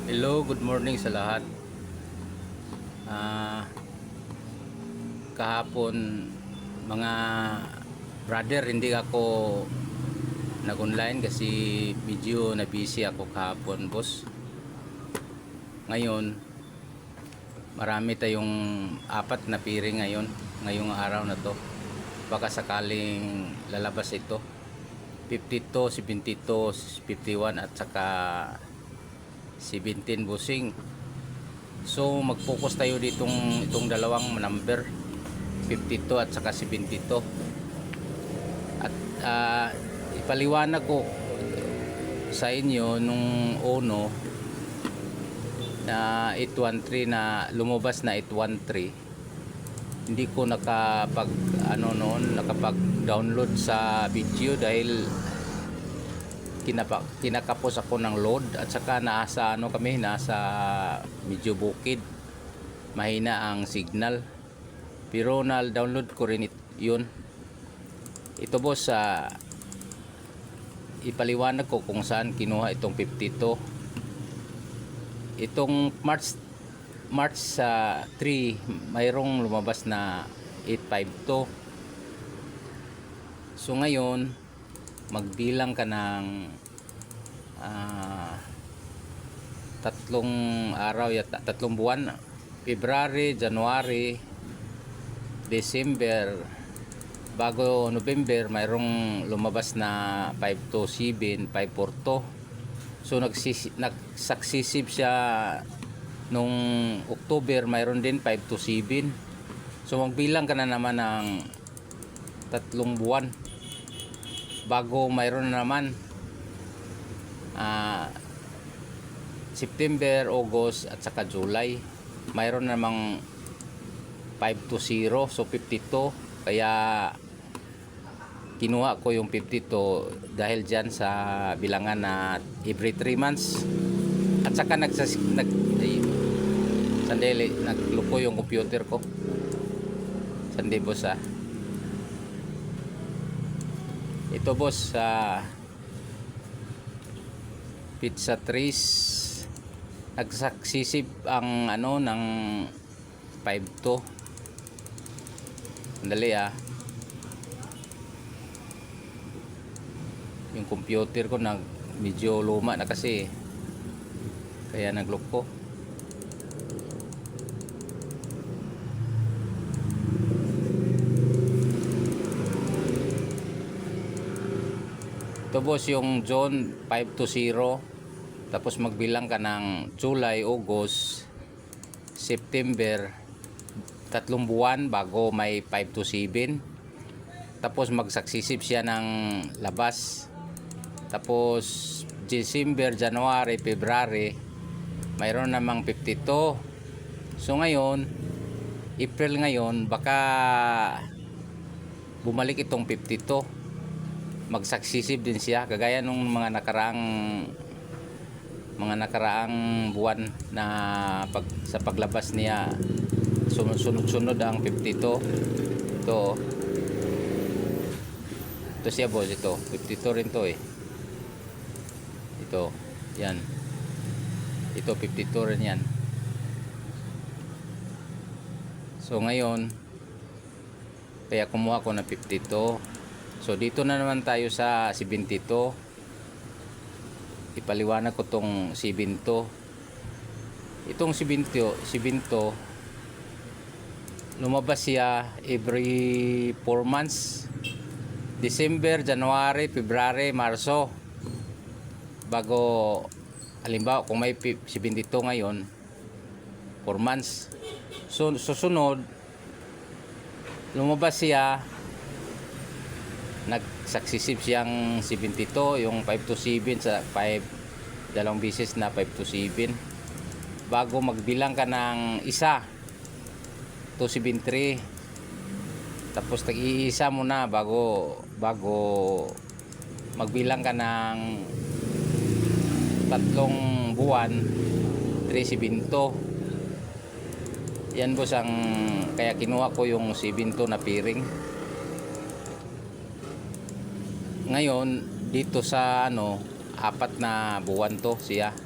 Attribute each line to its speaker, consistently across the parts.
Speaker 1: Hello, good morning sa lahat. Ah, Kahapon mga brother, hindi ako nag-online kasi medyo na busy ako kahapon, boss. Ngayon, marami tayong apat na piring ngayong araw na to. Baka sakaling lalabas ito. 52, 72, 51 at saka 17 busing. So mag-focus tayo itong dalawang number 52 at saka 72. At ipaliwanag ko sa inyo nung uno na 813 na lumabas na 813. Hindi ko nakapag-download sa video dahil kinakapos ako ng load at saka nasa medyo bukid, mahina ang signal, pero na-download ko rin yun. Ito boss, ipaliwanag ko kung saan kinuha itong 52. Itong March 3 mayroong lumabas na 852. So ngayon magbilang ka ng tatlong araw yata, tatlong buwan: February, January, December, bago November mayroong lumabas na 527, 542. So nag-successive siya nung October, mayroon din 527. So magbilang ka na naman ng tatlong buwan bago mayroon na naman September, August at saka July mayroon namang 520. So 52, kaya kinuha ko yung 52 dahil dyan sa bilangan na every 3 months. At saka sandali, nagluko yung computer ko. Sandali boss ito boss, pizza trees nagsuccessive ang ng 52. Sandali yung computer ko medyo luma na kasi, kaya nagloko. Ito boss yung June 520, tapos magbilang ka ng July, August, September, tatlong buwan bago may 527. Tapos mag-successive siya ng labas. Tapos December, January, February mayroon namang 52. So ngayon April, ngayon baka bumalik itong 52, mag-successive din siya kagaya nung mga nakaraang buwan na sa paglabas niya sunod-sunod ang 52. Ito siya boss, ito 52 rin to ito yan, ito 52 rin yan. So ngayon kaya kumuha ko ng 52. So dito na naman tayo sa 72. Ipaliwanag ko tong 72. Itong 72 lumabas siya every 4 months. December, January, February, Marso, bago halimbawa kung may 72 ngayon 4 months. So susunod lumabas siya, nag-successive siyang 72, yung 527 sa 5, dalawang beses na 527 bago magbilang ka ng isa 273. Tapos tag-iisa mo na bago magbilang ka ng tatlong buwan 372. Yan boss ang kaya kinuha ko yung 72 na piring. Ngayon dito sa apat na buwan to siya.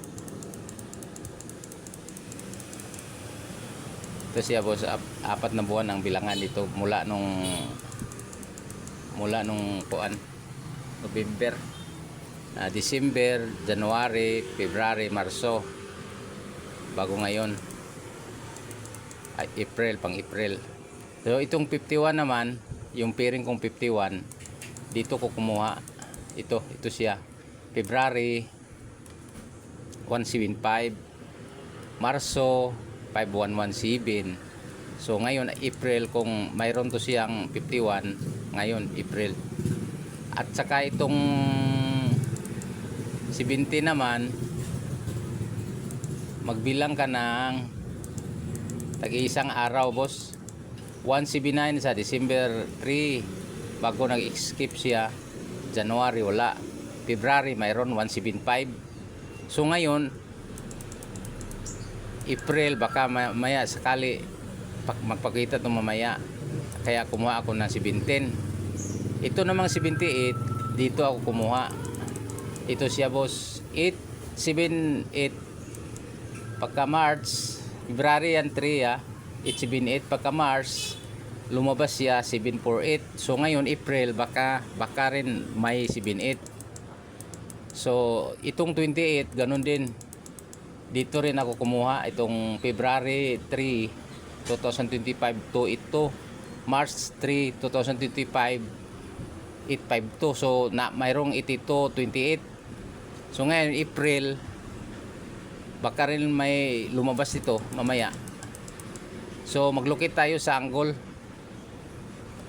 Speaker 1: Ito siya boss, apat na buwan ang bilangan dito mula nung kuan November, December, January, February, Marso, bago ngayon ay April, pang April. So itong 51 naman, yung pairing kong 51, dito ko kumuha. Ito siya. February 175, Marso 5117. So ngayon April, kung mayroon to siyang 51 ngayon April. At saka itong 70 naman, magbilang ka ng tag-iisang araw boss. 179 sa December 3, bago nag-skip siya. January wala, February mayroon 175. So ngayon April, baka maya sakali magpakita itong mamaya, kaya kumuha ako ng 17. Ito namang 78, dito ako kumuha. Ito siya boss, 878. Pagka March, February yan 3 878. Pagka March, lumabas siya 748. So ngayon April, baka rin may 78. So itong 28 ganun din, dito rin ako kumuha. Itong February 3, 2025 to ito, March 3, 2025 852. So mayroong 82, 28. So ngayon April, baka rin may lumabas ito mamaya. So maglukit tayo sa angle.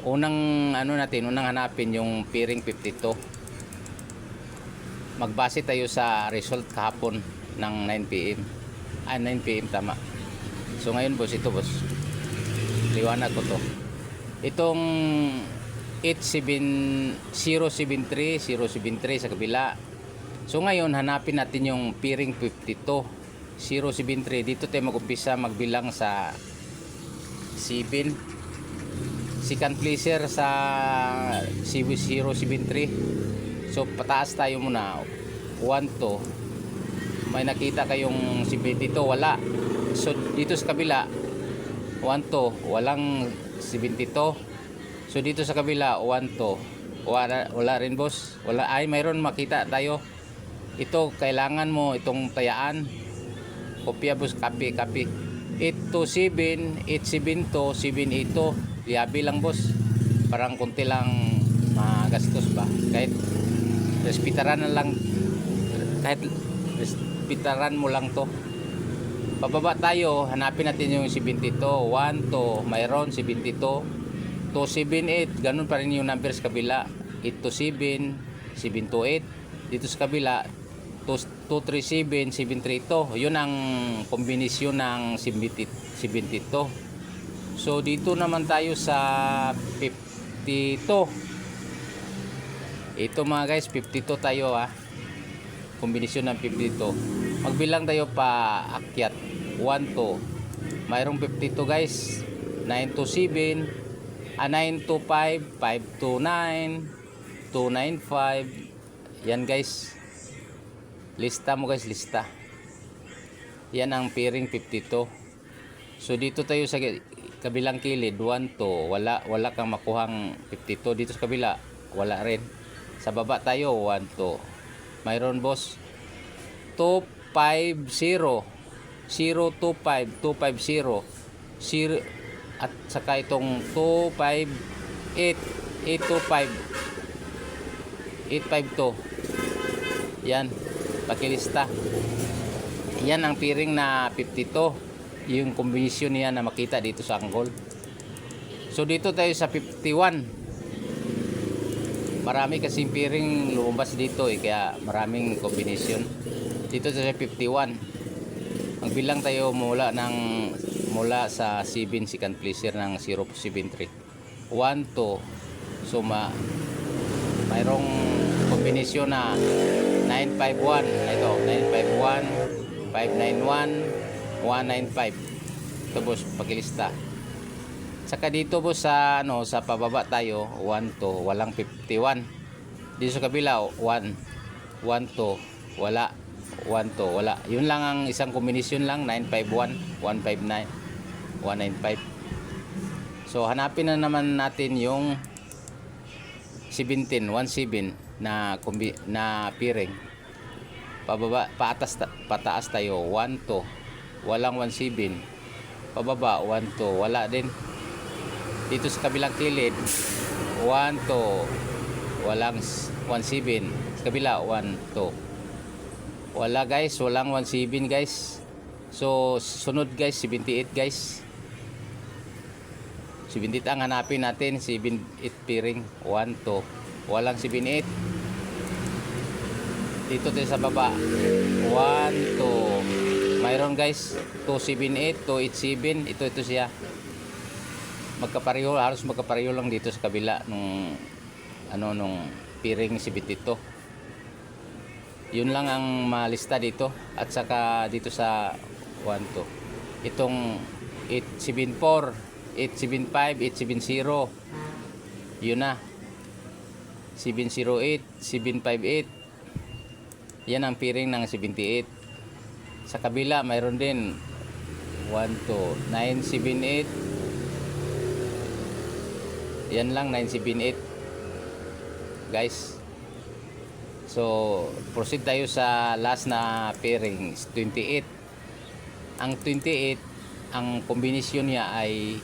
Speaker 1: Unang unang hanapin yung pairing 52. Magbase tayo sa result kahapon ng 9 PM. 9 PM tama. So ngayon boss, ito boss, liwanag ko to. Itong 073 sa kabila. So ngayon hanapin natin yung pairing 52 073. Dito tayo mag-umpisa magbilang sa 7. Second placer sa 073. So pataas tayo muna, 1 to. May nakita kayong 72, wala. So dito sa kabila 1 to, walang 72. So dito sa kabila 1 to, wala rin boss. Wala. Ay mayroon, makita tayo. Ito kailangan mo itong tayaan. Kopya boss, copy. 827, 872, 782. Liabi lang boss. Parang konti lang magastos ba. Kahit respetaran mo lang to. Pababa tayo, hanapin natin yung 72. 1 to, mayroon 72. 278, ganun pa rin yung number sa kabila. 827, 728. Dito sa kabila 237, 732. Yun ang kombinasyon ng 72. So dito naman tayo sa 52. Ito mga guys, 52 tayo kombinasyon ng 52. Magbilang tayo pa akyat. 1 to, mayroong 52 guys. 927, 925, 529, 295. Yan guys, lista mo guys, lista. Yan ang pairing 52. So dito tayo sa kabilang kilid, 1 to, wala kang makuhang 52. Dito sa kabila wala rin. Sa baba tayo 1 to, mayroon boss 250, 025, 250, 0, at saka itong 258, 825, 852. Yan, pakilista. Yan ang pairing na 52. Yung kombinasyon niya na makita dito sa angle. So dito tayo sa 51. Marami kasing pairing lumabas dito kaya maraming kombinasyon. Dito sa 51. Magbilang tayo mula sa 7 second placer ng 073. 1 to. So mayroong kombinasyon na 951. Ito, 951, 591, 195. Ito boss, pakilista. Saka dito boss sa sa pababa tayo 1 to, walang 51. Dito sa kabila 1 to, wala. 1 to, wala. Yun lang ang isang kombinasyon lang, 951, 159. 195. So hanapin na naman natin yung 17 na piring. Pataas tayo 12, walang 17. Pababa 12, wala din. Dito sa kabilang kilid 12, walang 17. Sa kabila 12, wala guys, walang 17 guys. So sunod guys 78 guys. 78 ang hanapin natin, 78 piring, 1 2, walang 78. Dito tayo sa baba 1 2, mayroon guys 278, 287. Ito siya, magkapareho, halos magkapareho lang dito sa kabila nung nung piring 72. Yun lang ang malista dito. At saka dito sa 1 2, itong 874, 875, 870, yun na. 708, 758, yan ang piring ng 78. Sa kabila mayroon din 1 2, 978, yan lang 978 guys. So proceed tayo sa last na piring 28. Ang 28, ang kombinasyon niya ay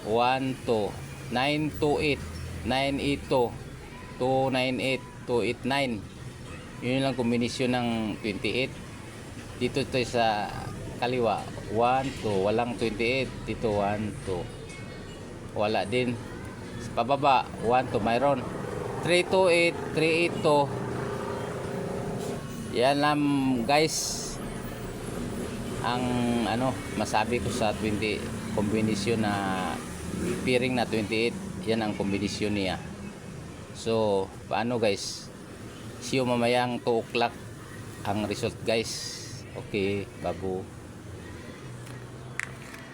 Speaker 1: 1 2, 928, 982, 298, 289. Yun lang kombinasyon ng 28. Dito tayo sa kaliwa 1 2, walang 28. Dito 1 2, wala din. Sa pababa 1 2, mayroon 328, 382. Yan lang guys ang masabi ko sa 20 kombinasyon na piring na 28. Yan ang kombinasyon niya. So paano guys, see you mamayang 2 o'clock ang result guys. Okay, babu.